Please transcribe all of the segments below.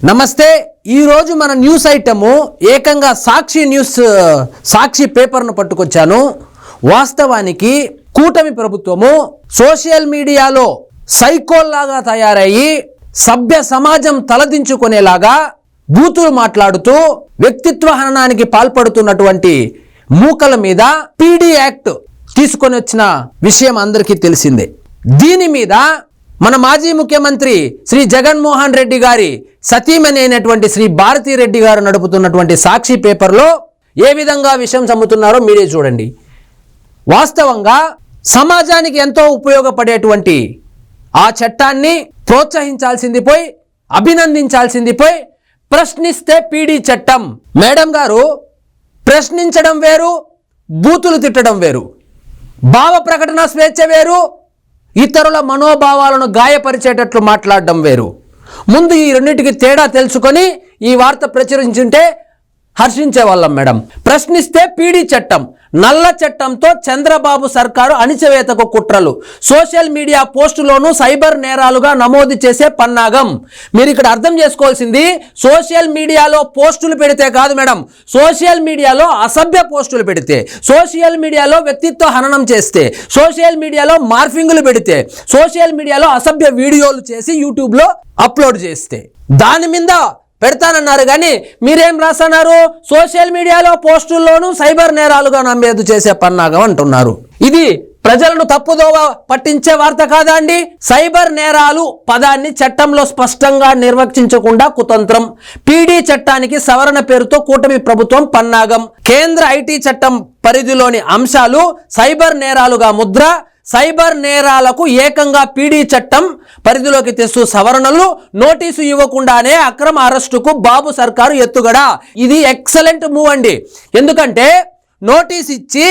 నమస్తే ఈ రోజు మన న్యూస్ ఐటమ్ ఏకంగా సాక్షి పేపర్ను పట్టుకొచ్చాను. వాస్తవానికి కూటమి ప్రభుత్వము సోషల్ మీడియాలో సైకోల్లాగా తయారయ్యి సభ్య సమాజం తలదించుకునేలాగా బూతులు మాట్లాడుతూ వ్యక్తిత్వ హననానికి పాల్పడుతున్నటువంటి మూకల మీద పీడీ యాక్ట్ తీసుకొని వచ్చిన విషయం అందరికీ తెలిసిందే. దీని మీద మన మాజీ ముఖ్యమంత్రి శ్రీ జగన్మోహన్ రెడ్డి గారి సతీమణి అయినటువంటి శ్రీ భారతీ రెడ్డి గారు నడుపుతున్నటువంటి సాక్షి పేపర్లో ఏ విధంగా విషయం చమ్ముతున్నారో మీరే చూడండి. వాస్తవంగా సమాజానికి ఎంతో ఉపయోగపడేటువంటి ఆ చట్టాన్ని ప్రోత్సహించాల్సింది పోయి, అభినందించాల్సింది పోయి, ప్రశ్నిస్తే పీడీ చట్టం. మేడం గారు, ప్రశ్నించడం వేరు, బూతులు తిట్టడం వేరు. భావ ప్రకటన స్వేచ్ఛ వేరు, ఇతరుల మనోభావాలను గాయపరిచేటట్లు మాట్లాడడం వేరు. ముందు ఈ రెండింటికి తేడా తెలుసుకొని ఈ వార్త ప్రచురించుంటే హర్షించే వాళ్ళం మేడం. ప్రశ్నిస్తే పీడీ చట్టం, నల్ల చట్టంతో చంద్రబాబు సర్కారు అణిచివేతకు కుట్రలు, సోషల్ మీడియా పోస్టులోనూ సైబర్ నేరాలుగా నమోదు చేసే పన్నాగం. మీరు ఇక్కడ అర్థం చేసుకోవాల్సింది, సోషల్ మీడియాలో పోస్టులు పెడితే కాదు మేడం, సోషల్ మీడియాలో అసభ్య పోస్టులు పెడితే, సోషల్ మీడియాలో వ్యక్తిత్వ హననం చేస్తే, సోషల్ మీడియాలో మార్ఫింగులు పెడితే, సోషల్ మీడియాలో అసభ్య వీడియోలు చేసి యూట్యూబ్లో అప్లోడ్ చేస్తే దాని మీద పెడతానన్నారు. కానీ మీరేం రాస్తున్నారు? సోషల్ మీడియాలో పోస్టుల్లోనూ సైబర్ నేరాలుగా నమోదు చేసే పన్నాగం అంటున్నారు. ఇది ప్రజలను తప్పుదోవ పట్టించే వార్త కాదా అండి? సైబర్ నేరాలు పదాన్ని చట్టంలో స్పష్టంగా నిర్వచించకుండా కుతంత్రం. పీడీ చట్టానికి సవరణ పేరుతో కూటమి ప్రభుత్వం పన్నాగం. కేంద్ర ఐటీ చట్టం పరిధిలోని అంశాలు సైబర్ నేరాలుగా ముద్ర, సైబర్ నేరాలకు ఏకంగా పీడీ చట్టం పరిధిలోకి తెస్తూ సవరణలు, నోటీసు ఇవ్వకుండానే అక్రమ అరెస్టుకు బాబు సర్కారు ఎత్తుగడ. ఇది ఎక్సలెంట్ మూవ్ అండి. ఎందుకంటే నోటీస్ ఇచ్చి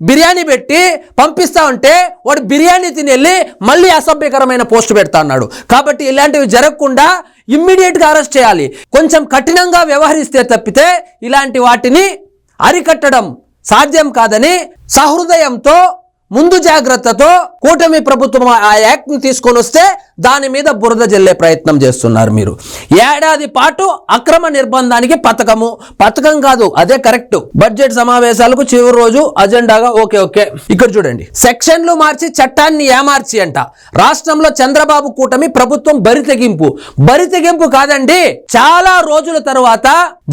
బిర్యానీ పెట్టి పంపిస్తా ఉంటే వాడు బిర్యానీ తినెళ్ళి మళ్ళీ అసభ్యకరమైన పోస్ట్ పెడతా అన్నాడు. కాబట్టి ఇలాంటివి జరగకుండా ఇమ్మీడియట్గా అరెస్ట్ చేయాలి. కొంచెం కఠినంగా వ్యవహరిస్తే తప్పితే ఇలాంటి వాటిని అరికట్టడం సాధ్యం కాదని సహృదయంతో, ముందు జాగ్రత్తతో కూటమి ప్రభుత్వం ఆ యాక్ట్ ని తీసుకొని వస్తే దాని మీద బురద జల్లే ప్రయత్నం చేస్తున్నారు. మీరు ఏడాది పాటు అక్రమ నిర్బంధానికి పథకం కాదు, అదే కరెక్ట్. బడ్జెట్ సమావేశాలకు చివరి రోజు అజెండాగా ఓకే. ఇక్కడ చూడండి, సెక్షన్లు మార్చి చట్టాన్ని ఏమార్చి అంట. రాష్ట్రంలో చంద్రబాబు కూటమి ప్రభుత్వం బరితెగింపు కాదండి, చాలా రోజుల తర్వాత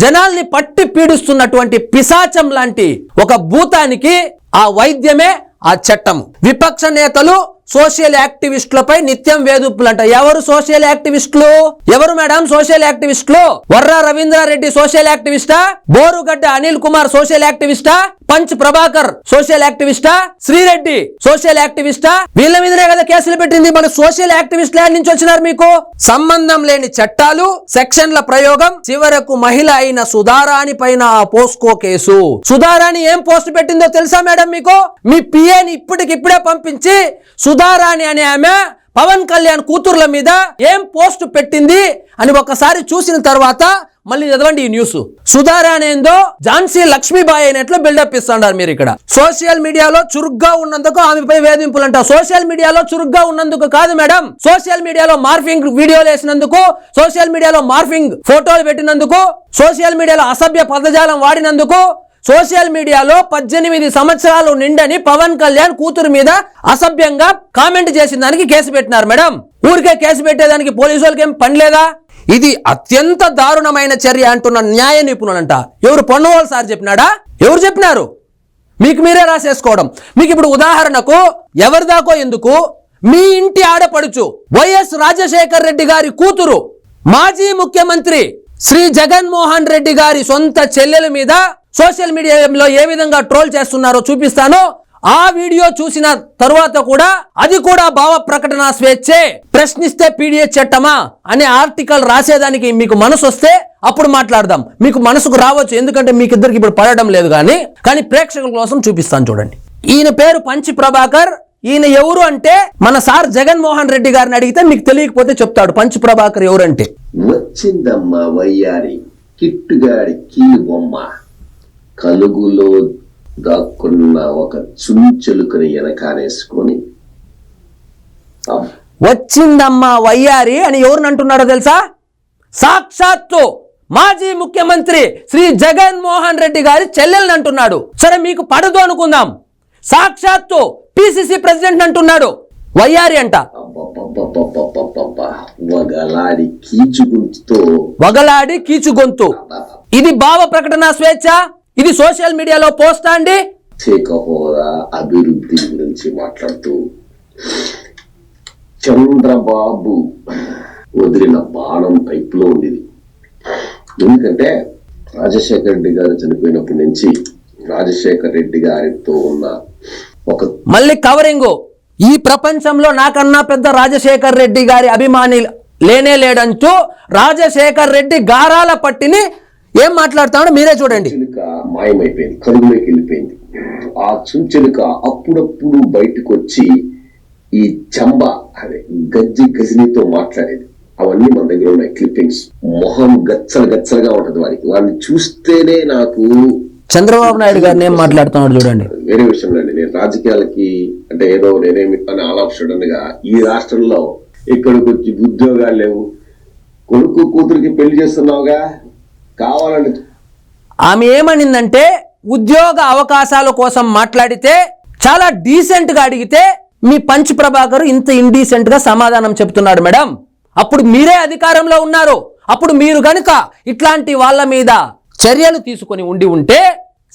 జనాల్ని పట్టి పీడిస్తున్నటువంటి పిశాచం లాంటి ఒక భూతానికి ఆ వైద్యమే ఆ చట్టం. విపక్ష నేతలు సోషల్ యాక్టివిస్టులపై నిత్యం వేధింపులంట. ఎవరు సోషల్ యాక్టివిస్టులు? ఎవరు మేడం సోషల్ యాక్టివిస్టులు? వర్రా రవీంద్రారెడ్డి సోషల్ యాక్టివిస్టా? బోరుగడ్డ అనిల్ కుమార్ సోషల్ యాక్టివిస్టా? పంచ్ ప్రభాకర్ సోషల్ యాక్టివిస్టా? శ్రీరెడ్డి సోషల్ యాక్టివిస్టా? వీళ్ళ మీదనే కదా కేసులు పెట్టింది. మన సోషల్ యాక్టివిస్ట్ ల్యాండ్ నుంచి వచ్చినారు. మీకు సంబంధం లేని చట్టాలు, సెక్షన్ల ప్రయోగం, చివరకు మహిళ అయిన సుధారాణి పైన పోస్కో కేసు. సుధారాణి ఏం పోస్ట్ పెట్టిందో తెలుసా మేడం మీకు? మీ పిఏని ఇప్పటికిప్పుడే పంపించి సుధారాణి అనే ఆమె పవన్ కళ్యాణ్ కూతుర్ల మీద ఏం పోస్ట్ పెట్టింది అని ఒకసారి చూసిన తర్వాత మళ్ళీ చదవండి ఈ న్యూస్. సుధారాణి ఏందో ఝాన్సీ లక్ష్మీబాయి అయినట్లు బిల్డప్ ఇస్తున్నారు మీరు ఇక్కడ. సోషల్ మీడియాలో చురుగ్గా ఉన్నందుకు ఆమెపై వేధింపులంట. సోషల్ మీడియాలో చురుగ్గా ఉన్నందుకు కాదు మేడం, సోషల్ మీడియాలో మార్ఫింగ్ వీడియోలు వేసినందుకు, సోషల్ మీడియాలో మార్ఫింగ్ ఫోటోలు పెట్టినందుకు, సోషల్ మీడియాలో అసభ్య పదజాలం వాడినందుకు, సోషల్ మీడియాలో 18 సంవత్సరాలు నిండని పవన్ కళ్యాణ్ కూతురు మీద అసభ్యంగా కామెంట్ చేసిన దానికి కేసు పెట్టినారు మేడం. ఊరికే కేసు పెట్టేదానికి పోలీసు వాళ్ళకి ఏం పని లేదా? ఇది అత్యంత దారుణమైన చర్య అంటున్న న్యాయ నిపుణులంట. ఎవరు? పొన్నవాళ్ళు సార్ చెప్పినాడా? ఎవరు చెప్పినారు? మీకు మీరే రాసేసుకోవడం. మీకు ఇప్పుడు ఉదాహరణకు ఎవరిదాకో ఎందుకు, మీ ఇంటి ఆడపడుచు వైఎస్ రాజశేఖర్ రెడ్డి గారి కూతురు మాజీ ముఖ్యమంత్రి శ్రీ జగన్మోహన్ రెడ్డి గారి సొంత చెల్లెల మీద సోషల్ మీడియాలో ఏ విధంగా ట్రోల్ చేస్తున్నారో చూపిస్తాను. ఆ వీడియో చూసిన తరువాత కూడా అది కూడా భావ ప్రకటన స్వేచ్ఛే, ప్రశ్నిస్తే పీడీ చట్టమా అనే ఆర్టికల్ రాసేదానికి మీకు మనసు వస్తే అప్పుడు మాట్లాడదాం. మీకు మనసుకు రావచ్చు, ఎందుకంటే మీకు ఇద్దరికి ఇప్పుడు పడడం లేదు. కానీ ప్రేక్షకుల కోసం చూపిస్తాను చూడండి. ఈయన పేరు పంచ్ ప్రభాకర్. ఈయన ఎవరు అంటే మన సార్ జగన్మోహన్ రెడ్డి గారిని అడిగితే మీకు తెలియకపోతే చెప్తాడు పంచ్ ప్రభాకర్ ఎవరంటే. వచ్చిందమ్మా వయ్యారి కిట్టుగాడి కీలు బొమ్మ, కలుగులో దాక్కున్న ఒక చుంచెలుకని వెనకానేసుకొని వచ్చిందమ్మా వయ్యారి అని ఎవరిని అంటున్నాడో తెలుసా? సాక్షాత్తు మాజీ ముఖ్యమంత్రి శ్రీ జగన్మోహన్ రెడ్డి గారి చెల్లెల్ని అంటున్నాడు. సరే మీకు పడదు అనుకుందాం, సాక్షాత్తు పిసిసి ప్రెసిడెంట్ అంటున్నాడు. వయ్యారి అంట. వగలాడి కీచుగొంతు. ఇది భావ ప్రకటన స్వేచ్ఛ? ఇది సోషల్ మీడియాలో పోస్టా అండి? హోదా అభివృద్ధి గురించి మాట్లాడుతూ చంద్రబాబు వదిలిన బాణం పైపులో ఉండేది. ఎందుకంటే రాజశేఖర రెడ్డి గారు చనిపోయినప్పటి నుంచి రాజశేఖర రెడ్డి గారితో ఉన్న ఒక మళ్ళీ కవరింగ్, ఈ ప్రపంచంలో నాకన్నా పెద్ద రాజశేఖర్ రెడ్డి గారి అభిమాని లేనే లేడంటూ రాజశేఖర్ రెడ్డి గారాల పట్టిని ఏం మాట్లాడుతాడో మీరే చూడండి. మాయమైపోయింది, కరుగులోకి వెళ్ళిపోయింది. ఆ చుంచెలుక అప్పుడప్పుడు బయటకు వచ్చి ఈ చంబ అదే గజనీతో మాట్లాడేది. అవన్నీ మన దగ్గర ఉన్నాయి క్లిప్పింగ్స్. మొహం గచ్చలుగా ఉంటది వాడికి. వాడిని చూస్తేనే నాకు చంద్రబాబు నాయుడు గారిని ఏం మాట్లాడుతున్నాడు చూడండి. వేరే విషయంలో అండి, నేను రాజకీయాలకి అంటే ఏదో నేనేమి అని ఆల్ ఆఫ్ సడన్ గా ఈ రాష్ట్రంలో ఇక్కడికి వచ్చి ఉద్యోగాలు లేవు, కొడుకు కూతురికి పెళ్లి చేస్తున్నావుగా కావాలని ఆమె ఏమనిందంటే, ఉద్యోగ అవకాశాల కోసం మాట్లాడితే చాలా డీసెంట్ గా అడిగితే మీ పంచ్ ప్రభాకర్ ఇంత ఇండీసెంట్ గా సమాధానం చెప్తున్నాడు మేడం. అప్పుడు మీరే అధికారంలో ఉన్నారు. అప్పుడు మీరు గనుక ఇట్లాంటి వాళ్ళ మీద చర్యలు తీసుకొని ఉంటే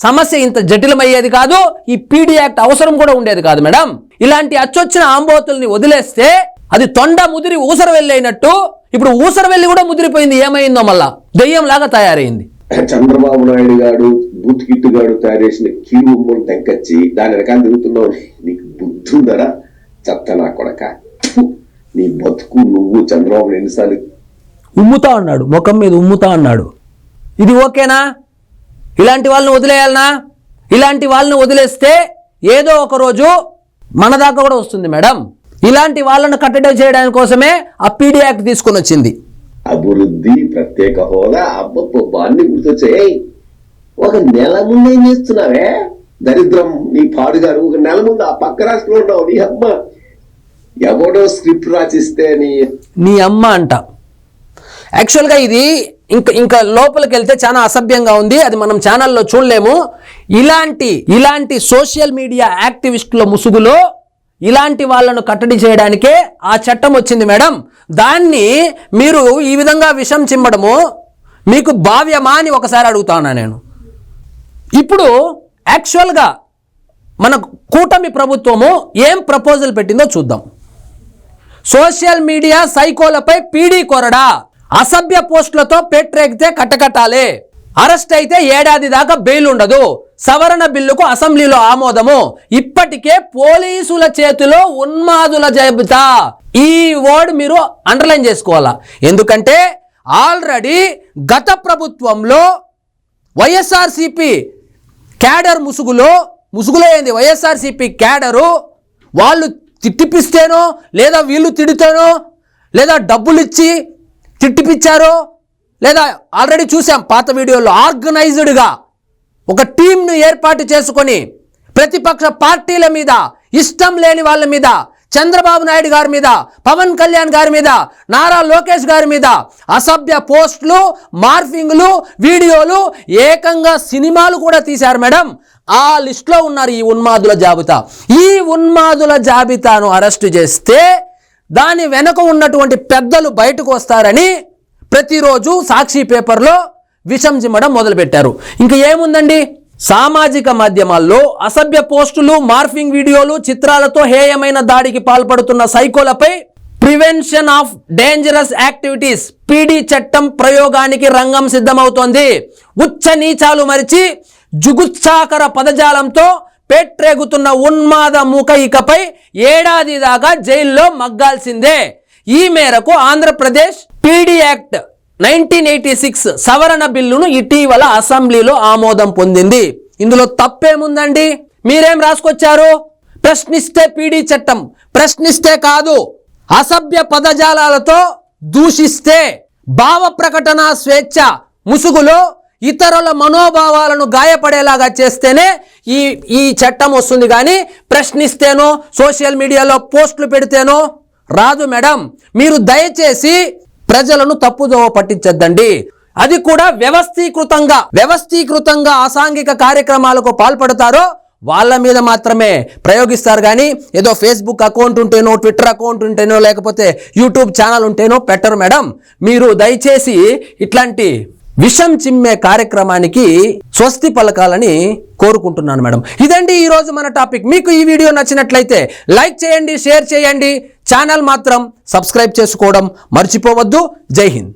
సమస్య ఇంత జటిలమయ్యేది కాదు. ఈ పీడీ యాక్ట్ అవసరం కూడా ఉండేది కాదు మేడం. ఇలాంటి అచ్చొచ్చిన ఆంబోతుల్ని వదిలేస్తే అది తొండ ముదిరి ఊసర వెళ్ళైనట్టు ఇప్పుడు ఊసర వెళ్ళి కూడా ముదిరిపోయింది. ఏమైందో మళ్ళా దెయ్యం లాగా తయారైంది. చంద్రబాబు నాయుడు గారు బూత్ కిట్టు గారు తయారు చేసిన కీలు ఉమ్మని తెంకొచ్చి దాని వెనకాల తిరుగుతున్నావు. నీకు బుద్ధి ఉందరా చెత్త నా కొడక? నీ బతుకు నువ్వు చంద్రబాబు ఎన్నిసార్లు ఉమ్ముతా అన్నాడు, ముఖం మీద ఉమ్ముతా అన్నాడు. ఇది ఓకేనా? ఇలాంటి వాళ్ళని వదిలేయాలనా? ఇలాంటి వాళ్ళని వదిలేస్తే ఏదో ఒక రోజు మన దాకా కూడా వస్తుంది మేడం. ఇలాంటి వాళ్ళను కట్టడి చేయడానికి కోసమే ఆ పీడీ యాక్ట్ తీసుకొని వచ్చింది. అభివృద్ధి, ప్రత్యేక హోదా, అబ్బబ్బబ్బా అన్ని గుర్తొచ్చాయి. ఒక నెల ముందు ఏం చేస్తున్నావే దరిద్రం నీ పాడుగారు? ఒక నెల ముందు ఆ పక్క రాష్ట్రంలో ఉన్నావు. నీ అమ్మ ఎవడో స్క్రిప్ట్ రాసిస్తే నీ అమ్మ అంట. యాక్చువల్గా ఇది ఇంకా లోపలికి వెళ్తే చాలా అసభ్యంగా ఉంది. అది మనం ఛానల్లో చూడలేము. ఇలాంటి సోషల్ మీడియా యాక్టివిస్టుల ముసుగులో ఇలాంటి వాళ్ళను కట్టడి చేయడానికే ఆ చట్టం వచ్చింది మేడం. దాన్ని మీరు ఈ విధంగా విషం చిమ్మడము మీకు భావ్యమా అని ఒకసారి అడుగుతాను నేను. ఇప్పుడు యాక్చువల్గా మన కూటమి ప్రభుత్వము ఏం ప్రపోజల్ పెట్టిందో చూద్దాం. సోషల్ మీడియా సైకోలపై పీడీ కొరడా, అసభ్య పోస్టులతో పెట్టరేగితే కట్టకట్టాలి, అరెస్ట్ అయితే ఏడాది దాకా బెయిల్ ఉండదు, సవరణ బిల్లుకు అసెంబ్లీలో ఆమోదము, ఇప్పటికే పోలీసుల చేతిలో ఉన్మాదుల జాబితా. ఈ వర్డ్ మీరు అండర్లైన్ చేసుకోవాలా. ఎందుకంటే ఆల్రెడీ గత ప్రభుత్వంలో వైఎస్ఆర్సీపీ క్యాడర్ ముసుగులో ఏంది వైఎస్ఆర్సీపీ క్యాడరు వాళ్ళు తిట్టిపిస్తేనో లేదా వీళ్ళు తిడితేనో లేదా డబ్బులు ఇచ్చి తిట్టిపిచ్చారో లేదా ఆల్రెడీ చూసాం పాత వీడియోలో ఆర్గనైజ్డ్గా ఒక టీంను ఏర్పాటు చేసుకొని ప్రతిపక్ష పార్టీల మీద, ఇష్టం లేని వాళ్ళ మీద, చంద్రబాబు నాయుడు గారి మీద, పవన్ కళ్యాణ్ గారి మీద, నారా లోకేష్ గారి మీద అసభ్య పోస్టులు, మార్ఫింగ్లు, వీడియోలు, ఏకంగా సినిమాలు కూడా తీశారు మేడం. ఆ లిస్టులో ఉన్నారు ఈ ఉన్మాదుల జాబితా. ఈ ఉన్మాదుల జాబితాను అరెస్టు చేస్తే దాని వెనుక ఉన్నటువంటి పెద్దలు బయటకు వస్తారని ప్రతిరోజు సాక్షి పేపర్లో విషం చిమ్మడం మొదలుపెట్టారు. ఇంకా ఏముందండి, సామాజిక మాధ్యమాల్లో అసభ్య పోస్టులు, మార్ఫింగ్ వీడియోలు, చిత్రాలతో హేయమైన దాడికి పాల్పడుతున్న సైకోలపై prevention of dangerous activities PD చట్టం ప్రయోగానికి రంగం సిద్ధమవుతోంది. ఉచ్చ నీచాలు మరిచి జుగుత్సాకర పదజాలంతో పెట్టరేగుతున్న ఉన్మాద మూక ఇకపై ఏడాది దాకా జైల్లో మగ్గాల్సిందే. ఈ మేరకు ఆంధ్రప్రదేశ్ పీడీ యాక్ట్ 1986 సవరణ బిల్లును ఇటీవల అసెంబ్లీలో ఆమోదం పొందింది. ఇందులో తప్పేముందండి? మీరేం రాసుకొచ్చారు? ప్రశ్నిస్తే పీడీ చట్టం, ప్రశ్నిస్తే కాదు, అసభ్య పదజాలాలతో దూషిస్తే, భావ ప్రకటన స్వేచ్ఛ ముసుగులో ఇతరుల మనోభావాలను గాయపడేలాగా చేస్తేనే ఈ చట్టం వస్తుంది. కానీ ప్రశ్నిస్తేనో సోషల్ మీడియాలో పోస్టులు పెడితేనో రాదు మేడం. మీరు దయచేసి ప్రజలను తప్పుదోవ పట్టించద్దండి. అది కూడా వ్యవస్థీకృతంగా అసాంఘిక కార్యక్రమాలకు పాల్పడతారో వాళ్ళ మీద మాత్రమే ప్రయోగిస్తారు. కానీ ఏదో ఫేస్బుక్ అకౌంట్ ఉంటేనో, ట్విట్టర్ అకౌంట్ ఉంటేనో, లేకపోతే యూట్యూబ్ ఛానల్ ఉంటేనో పెట్టరు మేడం. మీరు దయచేసి ఇట్లాంటి విషం చిమ్మే కార్యక్రమానికి స్వస్తి పలకాలని కోరుకుంటున్నాను మేడం. ఇదండి ఈరోజు మన టాపిక్. మీకు ఈ వీడియో నచ్చినట్లయితే లైక్ చేయండి, షేర్ చేయండి, ఛానల్ మాత్రం సబ్స్క్రైబ్ చేసుకోవడం మర్చిపోవద్దు. జై హింద్.